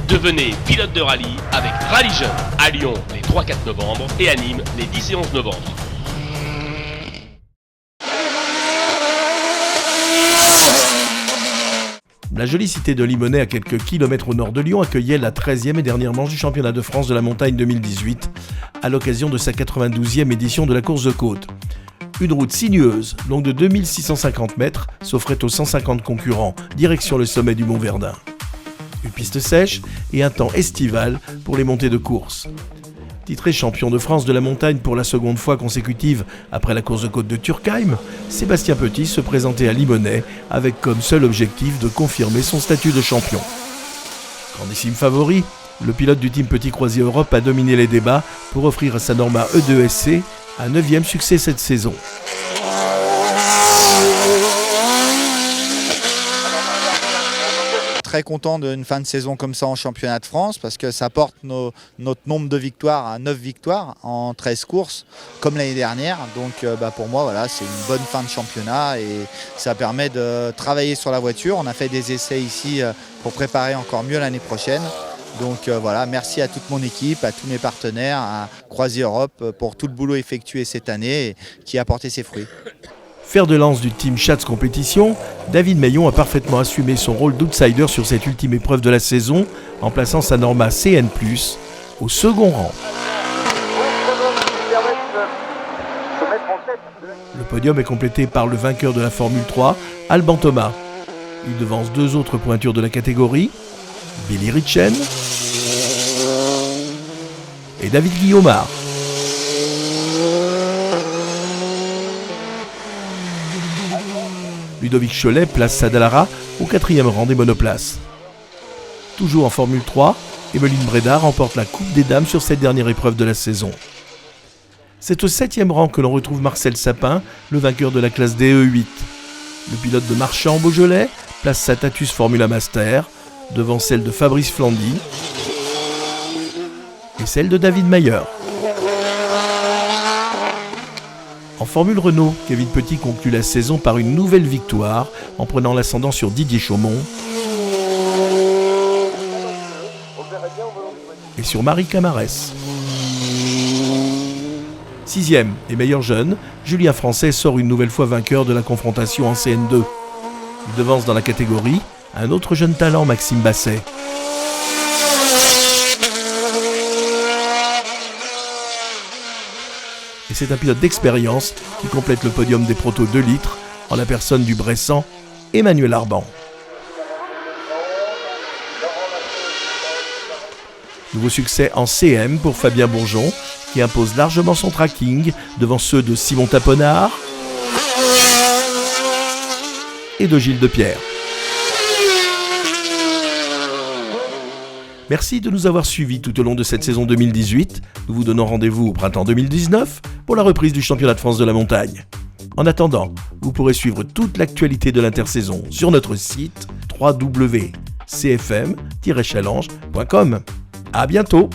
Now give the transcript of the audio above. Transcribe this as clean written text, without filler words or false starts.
Devenez pilote de rallye avec Rallye Jeune à Lyon les 3-4 novembre et à Nîmes les 10 et 11 novembre. La jolie cité de Limonest, à quelques kilomètres au nord de Lyon, accueillait la 13e et dernière manche du championnat de France de la montagne 2018 à l'occasion de sa 92e édition de la course de côte. Une route sinueuse, longue de 2650 mètres, s'offrait aux 150 concurrents, direction le sommet du Mont Verdun. Une piste sèche et un temps estival pour les montées de course. Titré champion de France de la montagne pour la seconde fois consécutive après la course de côte de Turckheim, Sébastien Petit se présentait à Limonest avec comme seul objectif de confirmer son statut de champion. Grandissime favori, le pilote du team Petit Croisier Europe a dominé les débats pour offrir à sa Norma E2SC un 9e succès cette saison. Très content d'une fin de saison comme ça en championnat de France parce que ça porte notre nombre de victoires à 9 victoires en 13 courses comme l'année dernière. Donc pour moi voilà, c'est une bonne fin de championnat et ça permet de travailler sur la voiture. On a fait des essais ici pour préparer encore mieux l'année prochaine. Donc voilà, merci à toute mon équipe, à tous mes partenaires, à Croisier Europe pour tout le boulot effectué cette année et qui a porté ses fruits. Fer de lance du team Schatz Compétition, David Meillon a parfaitement assumé son rôle d'outsider sur cette ultime épreuve de la saison en plaçant sa Norma CN+, au second rang. Le podium est complété par le vainqueur de la Formule 3, Alban Thomas. Il devance deux autres pointures de la catégorie, Billy Ritchen et David Guillaumard. Ludovic Cholet place sa Dallara au 4e rang des monoplaces. Toujours en Formule 3, Emeline Breda remporte la Coupe des Dames sur cette dernière épreuve de la saison. C'est au 7e rang que l'on retrouve Marcel Sapin, le vainqueur de la classe DE8. Le pilote de Marchand Beaujolais place sa Tatus Formula Master devant celle de Fabrice Flandy et celle de David Mayer. En Formule Renault, Kevin Petit conclut la saison par une nouvelle victoire en prenant l'ascendant sur Didier Chaumont et sur Marie Camarès. 6e et meilleur jeune, Julien Français sort une nouvelle fois vainqueur de la confrontation en CN2. Il devance dans la catégorie un autre jeune talent, Maxime Basset. Et c'est un pilote d'expérience qui complète le podium des protos 2 litres en la personne du Bressan, Emmanuel Arban. Nouveau succès en CM pour Fabien Bourgeon, qui impose largement son tracking devant ceux de Simon Taponard et de Gilles Depierre. Merci de nous avoir suivis tout au long de cette saison 2018. Nous vous donnons rendez-vous au printemps 2019 pour la reprise du championnat de France de la montagne. En attendant, vous pourrez suivre toute l'actualité de l'intersaison sur notre site www.cfm-challenge.com. À bientôt!